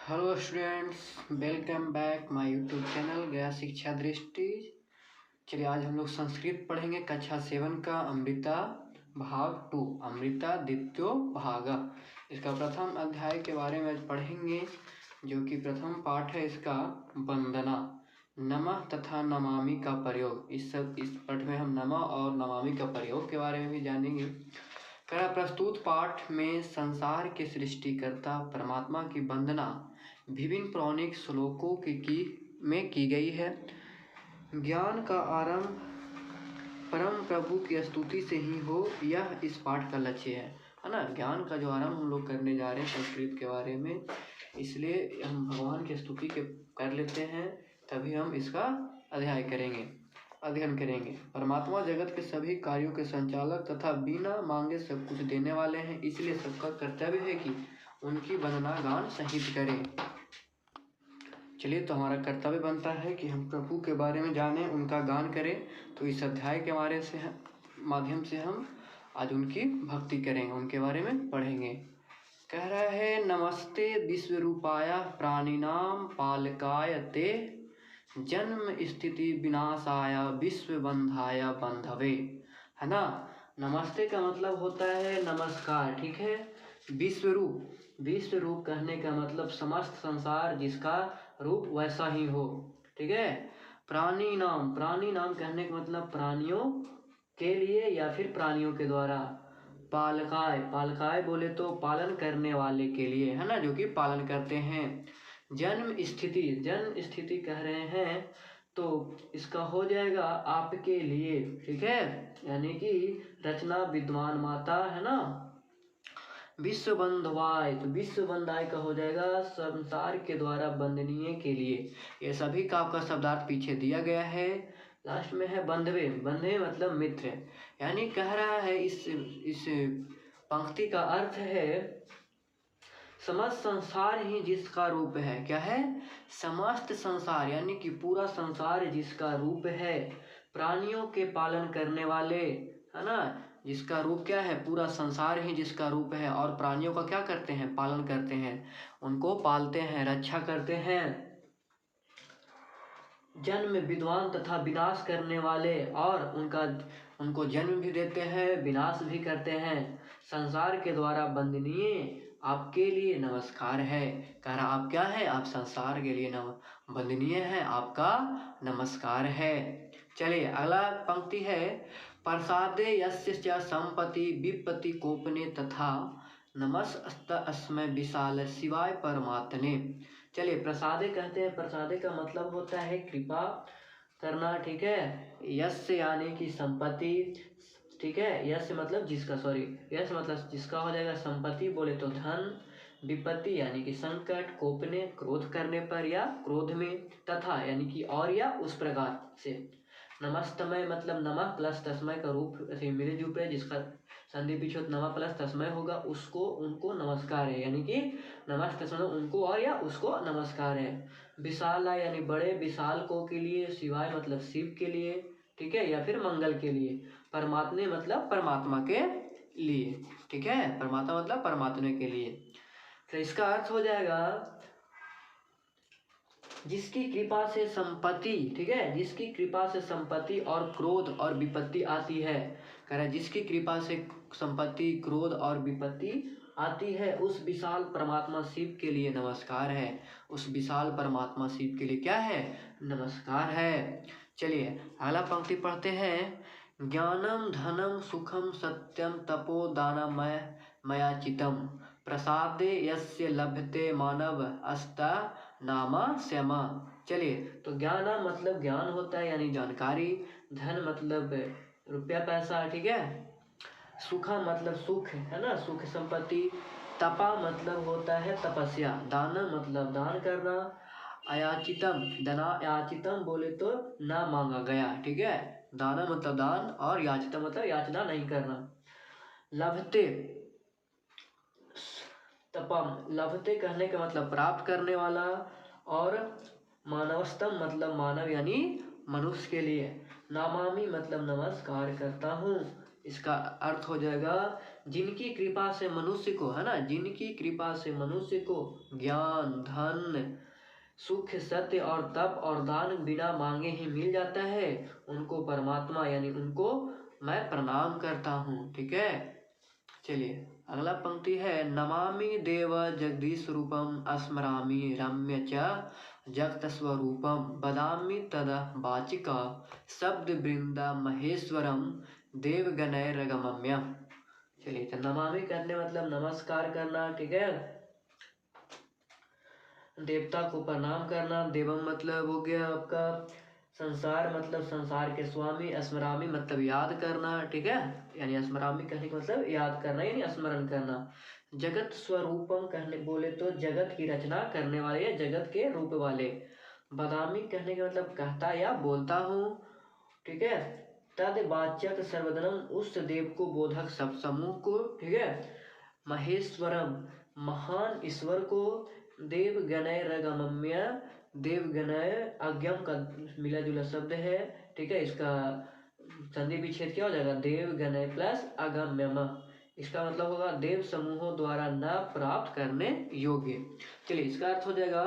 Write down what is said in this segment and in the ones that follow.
Hello students, welcome back my YouTube channel गया शिक्षा दृष्टि। चलिए आज हम लोग संस्कृत पढ़ेंगे कक्षा 7 का अमृता भाग 2, अमृता द्वितीयो भाग। इसका प्रथम अध्याय के बारे में पढ़ेंगे, जो कि प्रथम पाठ है इसका वंदना। नमः तथा नमामि का प्रयोग, इस पाठ में हम नमः और नमामि का प्रयोग के बारे में भी जानेंगे। प्रस्तुत पाठ में संसार के सृष्टिकर्ता परमात्मा की वंदना विभिन्न पौराणिक श्लोकों में की गई है। ज्ञान का आरंभ परम प्रभु की स्तुति से ही हो, यह इस पाठ का लक्ष्य है ना। ज्ञान का जो आरंभ हम लोग करने जा रहे हैं संस्कृत के बारे में, इसलिए हम भगवान की स्तुति के कर लेते हैं, तभी हम इसका अध्ययन करेंगे। परमात्मा जगत के सभी कार्यों के संचालक तथा बिना मांगे सब कुछ देने वाले हैं, इसलिए सबका कर्तव्य है कि उनकी वंदना गान सहित करें। चलिए, तो हमारा कर्तव्य बनता है कि हम प्रभु के बारे में जानें, उनका गान करें। तो इस अध्याय के माध्यम से हम आज उनकी भक्ति करेंगे, उनके बारे में पढ़ेंगे। कह रहा है, नमस्ते विश्वरूपाय प्राणिनाम पालकाय ते जन्म स्थिति विनाशाय विश्वबंधाय बंधवे, है ना। नमस्ते का मतलब होता है नमस्कार, ठीक है। विश्वरूप कहने का मतलब समस्त संसार जिसका रूप वैसा ही हो, ठीक है। प्राणी नाम कहने का मतलब प्राणियों के लिए या फिर प्राणियों के द्वारा। पालकाय बोले तो पालन करने वाले के लिए, है ना, जो कि पालन करते हैं। जन्म स्थिति कह रहे हैं, तो इसका हो जाएगा आपके लिए, ठीक है, यानी कि रचना विद्वान माता, है ना। विश्वबंधवाय, तो विश्वबंधाय का हो जाएगा संसार के द्वारा वंदनीय के लिए। ये सभी का आपका शब्दार्थ पीछे दिया गया है। लास्ट में है बंधवे मतलब मित्र, यानी कह रहा है इस पंक्ति का अर्थ है समस्त संसार ही जिसका रूप है। क्या है? समस्त संसार, यानी कि पूरा संसार जिसका रूप है, प्राणियों के पालन करने वाले, है ना, जिसका रूप क्या है, पूरा संसार ही जिसका रूप है, और प्राणियों का क्या करते हैं, पालन करते हैं, उनको पालते हैं, रक्षा करते हैं। जन्म विद्वान तथा विनाश करने वाले, और उनको जन्म भी देते हैं, विनाश भी करते हैं। संसार के द्वारा वंदनीय आपके लिए नमस्कार है। कह रहा आप क्या है, आप संसार के लिए वंदनीय है, आपका नमस्कार है। चलिए अगला पंक्ति है, प्रसादे यस्य च संपत्ति विपत्ति कोपने तथा नमस्त अस्मै विशाल शिवाय परमात्मने। चलिए, प्रसादे कहते हैं, प्रसादे का मतलब होता है कृपा करना, ठीक है। यस्य यानी कि संपत्ति, ठीक है। यस्य मतलब जिसका हो जाएगा संपत्ति बोले तो धन, विपत्ति यानी कि संकट, कोपने क्रोध करने पर या क्रोध में, तथा यानी कि और या उस प्रकार से। नमस्तमय मतलब नमः प्लस तस्मय का रूप ऐसे मिले जुले है, जिसका संधि पिछोत नमः प्लस तस्मय होगा, उनको नमस्कार है, यानी कि नमस्तस्मय उनको और या उसको नमस्कार है। विशाला यानी बड़े, विशालकों के लिए, शिवाय मतलब शिव के लिए, ठीक है, या फिर मंगल के लिए। परमात्मा मतलब परमात्मा के लिए, ठीक है, परमात्मा मतलब परमात्मा के लिए। तो इसका अर्थ हो जाएगा जिसकी कृपा से संपत्ति, ठीक है, जिसकी कृपा से संपत्ति और क्रोध और विपत्ति आती है। कह रहा जिसकी कृपा से संपत्ति, क्रोध और विपत्ति आती है, उस विशाल परमात्मा शिव के लिए नमस्कार है। उस विशाल परमात्मा शिव के लिए क्या है, नमस्कार है। चलिए अगला पंक्ति पढ़ते हैं, ज्ञानम धनम सुखम सत्यम तपो दानमय मयाचितम प्रसादे यस्य लभते मानव अस्ता नामा श्यामा। चलिए, तो ज्ञान मतलब ज्ञान होता है यानी जानकारी, धन मतलब रुपया पैसा, ठीक है, सुखा मतलब सुख, है ना, सुख संपत्ति, तपा मतलब होता है तपस्या, दाना मतलब दान करना, याचितम बोले तो ना मांगा गया, ठीक है, दाना मतलब दान, और याचितम मतलब याचना नहीं करना। लभते कहने का मतलब प्राप्त करने वाला, और मानवस्तम मतलब मानव यानी मनुष्य के लिए। नामामि मतलब नमस्कार करता हूँ। इसका अर्थ हो जाएगा जिनकी कृपा से मनुष्य को, है ना, जिनकी कृपा से मनुष्य को ज्ञान, धन, सुख, सत्य और तप और दान बिना मांगे ही मिल जाता है, उनको परमात्मा यानी उनको मैं प्रणाम करता हूँ। ठीक है, चलिए अगला पंक्ति है, नमामि देव जगदीश रूपम स्मरामि रम्य च जगत स्वरूपम बदामि तदा वाचिका शब्द वृंदा महेश्वरम देवगणैरगम्यम। चलिए, तो नमामि करने मतलब नमस्कार करना। ठीक है, देवता को प्रणाम करना। देवम मतलब हो गया आपका संसार, मतलब संसार के स्वामी। स्मरामी मतलब याद करना। ठीक है, यानी स्मरामी कहने का मतलब याद करना यानी स्मरण करना। जगत स्वरूपम कहने बोले तो जगत की रचना करने वाले या जगत के रूप वाले। बदामी कहने का मतलब कहता या बोलता हूँ। ठीक है, तद वाचक सर्वधनम उस देव को बोधक सब समूह को। ठीक है, महेश्वरम महान ईश्वर को। देवगणैरगम्य देवगणय अज्ञम का मिला जुला शब्द है। ठीक है, इसका संधि विच्छेद क्या हो जाएगा, देवगणय प्लस अगम्यम। इसका मतलब होगा देव समूहों द्वारा न प्राप्त करने योग्य। चलिए, इसका अर्थ हो जाएगा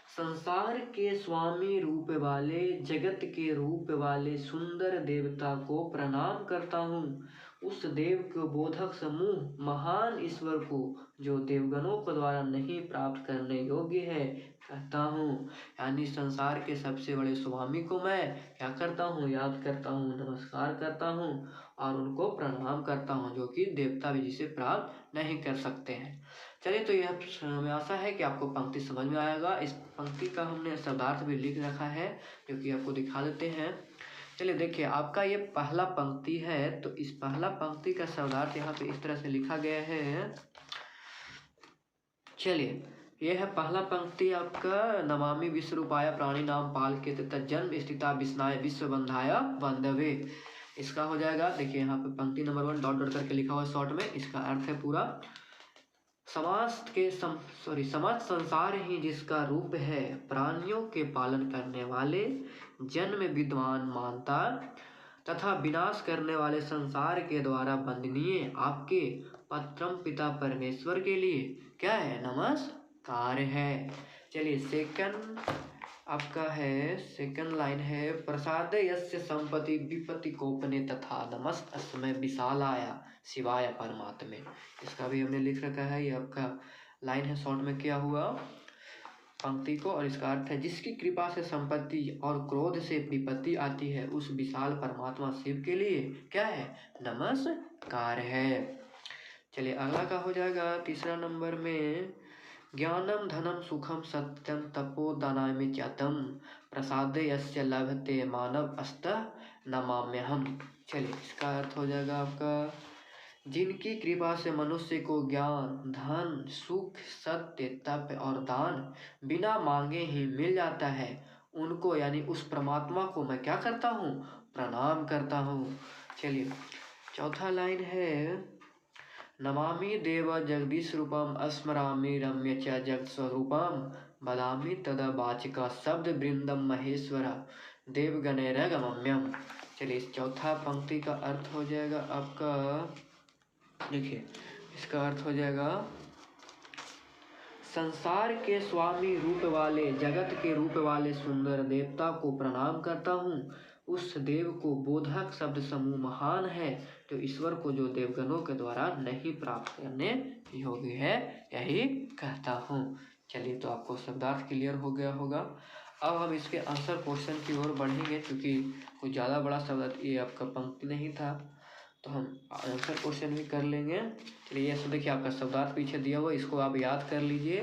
संसार के स्वामी रूप वाले, जगत के रूप वाले सुंदर देवता को प्रणाम करता हूँ। उस देव को बोधक समूह महान ईश्वर को जो देवगणों के द्वारा नहीं प्राप्त करने योग्य है कहता हूँ। यानी संसार के सबसे बड़े स्वामी को मैं क्या करता हूँ, याद करता हूँ, नमस्कार करता हूँ और उनको प्रणाम करता हूँ, जो कि देवता भी जिसे प्राप्त नहीं कर सकते हैं। चलिए, तो यह हमें आशा है कि आपको पंक्ति समझ में आएगा। इस पंक्ति का हमने शब्दार्थ भी लिख रखा है, जो कि आपको दिखा देते हैं। चलिए देखिए, आपका ये पहला पंक्ति है, तो इस पहला पंक्ति का शब्दार्थ यहाँ पे इस तरह से लिखा गया है। चलिए, यह है पहला पंक्ति आपका, नमामि विश्वरूपाय प्राणी नाम पाल के तज्जन्म स्थिता विस्नाय विश्व बंधाय बंधवे। इसका हो जाएगा, देखिए यहाँ पे पंक्ति नंबर 1 डॉट डॉट करके लिखा हुआ है शॉर्ट में। इसका अर्थ है पूरा समस्त संसार ही जिसका रूप है, प्राणियों के पालन करने वाले, जन्म विद्वान मानता तथा विनाश करने वाले संसार के द्वारा वंदनीय आपके परम पिता परमेश्वर के लिए क्या है, नमस्कार है। चलिए, सेकंड आपका है, सेकंड लाइन है, प्रसाद यस्य संपत्ति विपत्ति कोपने तथा नमस्तस्मै विशालाय शिवाय परमात्मे। इसका भी हमने लिख रखा है, ये आपका लाइन है शॉर्ट में किया हुआ पंक्ति को। और इसका अर्थ है, जिसकी कृपा से संपत्ति और क्रोध से विपत्ति आती है, उस विशाल परमात्मा शिव के लिए क्या है, नमस्कार है। चलिए, अगला का हो जाएगा तीसरा नंबर में, ज्ञानम धनम सुखम सत्यम तपो दानामि चातम प्रसाद यस्य लभते मानव अस्तः नमाम्यहम्। चलिए, इसका अर्थ हो जाएगा आपका, जिनकी कृपा से मनुष्य को ज्ञान, धन, सुख, सत्य, तप और दान बिना मांगे ही मिल जाता है, उनको यानी उस परमात्मा को मैं क्या करता हूँ, प्रणाम करता हूँ। चलिए, चौथा लाइन है, नमामि देव जगदीश रूपम स्मरामि रम्य च जगत स्वरूपम बदामि तदा वाचिका शब्द वृंदम महेश्वर देवगणैरगम्यम। चलिए, इस चौथा पंक्ति का अर्थ हो जाएगा आपका, देखिए इसका अर्थ हो जाएगा, संसार के स्वामी रूप वाले, जगत के रूप वाले सुंदर देवता को प्रणाम करता हूँ। उस देव को बोधक शब्द समूह महान है, तो ईश्वर को जो देवगणों के द्वारा नहीं प्राप्त करने योग्य है, यही कहता हूँ। चलिए, तो आपको शब्दार्थ क्लियर हो गया होगा। अब हम इसके आंसर क्वेश्चन की ओर बढ़ेंगे, क्योंकि कुछ ज़्यादा बड़ा शब्द ये आपका पंक्ति नहीं था, तो हम आंसर क्वेश्चन भी कर लेंगे। चलिए, तो देखिए आपका शब्दार्थ पीछे दिया हुआ, इसको आप याद कर लीजिए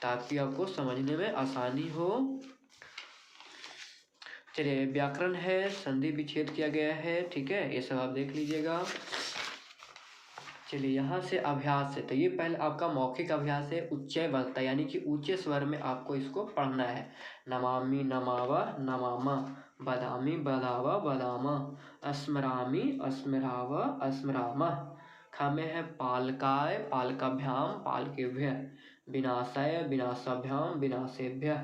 ताकि आपको समझने में आसानी हो। चलिए, व्याकरण है, संधि विच्छेद किया गया है, ठीक है, ये सब आप देख लीजिएगा। चलिए, यहाँ से अभ्यास है, तो ये पहले आपका मौखिक अभ्यास है, उच्चय बनता है, यानी कि ऊंचे स्वर में आपको इसको पढ़ना है। नमामि नमावा नमामा, बदामि बदावा बदामा, स्मरामि स्मराव स्मरामा। खमे है पालकाय पालकाभ्याम पालकेभ्य, विनाशाय विनाशाभ्याम विनाशेभ्य,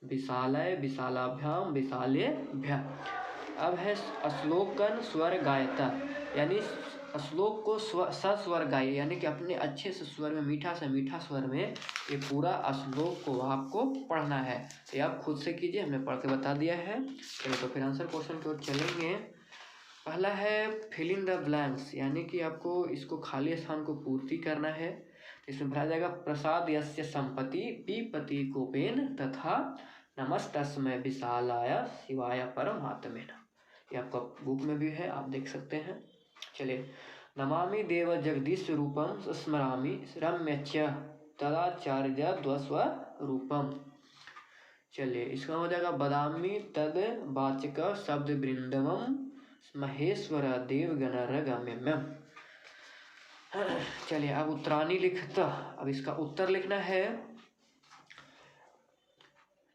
विशालाय विशालाभ्याम विशालेभ्य। अब है श्लोकन स्वर गायता, यानी श्लोक को सस्वर गाइए, यानी कि अपने अच्छे से स्वर में, मीठा से मीठा स्वर में ये पूरा श्लोक को आपको पढ़ना है। तो आप खुद से कीजिए, हमने पढ़ के बता दिया है। चलिए तो फिर आंसर क्वेश्चन की ओर चलेंगे। पहला है फिल इन द ब्लैंक्स, यानी कि आपको इसको खाली स्थान को पूर्ति करना है। इसमें भरा जाएगा प्रसाद यस्य संपत्ति पीपति कोपेन तथा नमस्तस्मै विशालाय शिवाय परमात्मने। ये आपका बुक में भी है, आप देख सकते हैं। चलिए, नमामि देव जगदीश रूपम स्मरामि रम्यच तदाचार्य स्वरूपम। चलिए, इसका हो जाएगा बदामी तद वाचक शब्द वृंदवम महेश्वर देव गणरगम्यम। चलिए, अब उत्तराणी लिखता, अब इसका उत्तर लिखना है।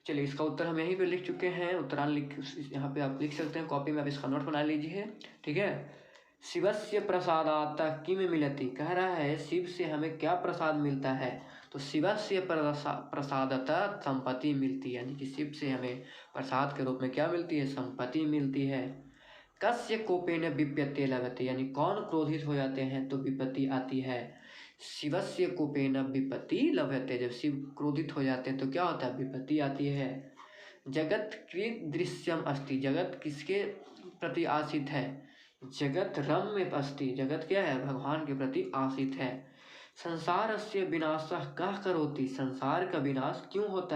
चलिए, इसका उत्तर हम यहीं पे लिख चुके हैं। उत्तराणी लिख, यहाँ पे आप लिख सकते हैं, कॉपी में आप इसका नोट बना लीजिए, ठीक है। शिवस्य प्रसादात किम मिलति, कह रहा है शिव से हमें क्या प्रसाद मिलता है। तो शिवस्य प्रसादता संपत्ति मिलती है, यानी कि शिव से हमें प्रसाद के रूप में क्या मिलती है, संपत्ति मिलती है। कस्य कोपेन विपत्ति लभते, यानी कौन क्रोधित हो जाते हैं तो विपत्ति आती है। शिवस्य कोपेन विपत्ति लभते, जब शिव क्रोधित हो जाते हैं तो क्या होता है, विपत्ति आती है। जगत कृत दृश्यम अस्ति, जगत किसके प्रति आशित है, जगत रम्य अस्ति, जगत क्या है, भगवान के प्रति आशित है। संसार से विनाशः कः करोति, संसार का विनाश क्यों होता है।